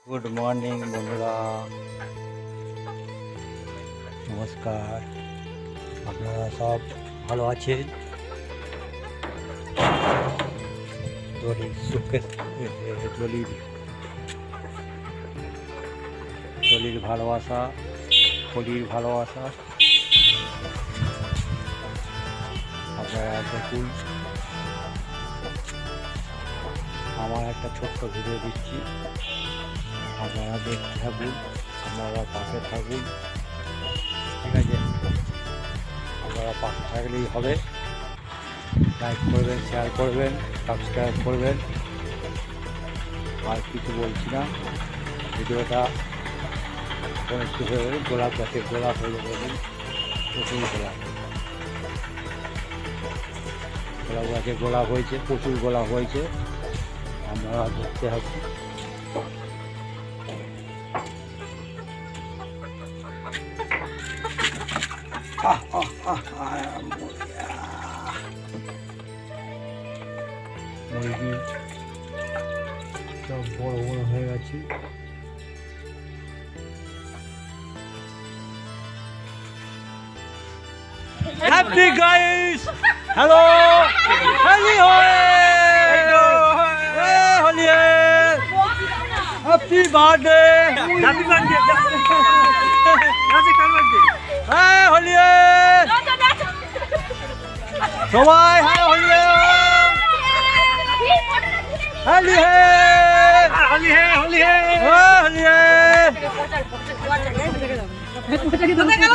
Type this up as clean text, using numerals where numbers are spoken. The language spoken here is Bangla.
গুড মর্নিং বন্ধুরা, নমস্কার। আপনারা সব ভালো আছেন? দলির সুখে দলির ভালোবাসা, হলির ভালোবাসা আপনারা দেখুন। আমার একটা ছোট্ট ভিডিও দিচ্ছি, আপনারা দেখতে থাকুন, আপনারা পাশে থাকুন, ঠিক আছে? আপনারা পাশে থাকলেই হবে। লাইক করবেন, শেয়ার করবেন, সাবস্ক্রাইব করবেন। আর কিছু বলছি না। ভিডিওটা একটু হয়ে যাবে, গোলাপ গাছে গোলাপ হয়ে যাবে, প্রচুর গোলাপ, গোলাপ গাছে গোলাপ হয়েছে, প্রচুর গোলাপ হয়েছে। আপনারা দেখতে হবে। মুরগি সব বড় বড় হয়ে গেছে। হ্যাপি গাইস, হ্যালো, হ্যালি হোয়ে, হলি হ্যাপি বার্থডে, হ্যাপি বার্থডে, হ্যাঁ হলি সবাই, হ্যাঁ হলি হলি হলি হলি হলি।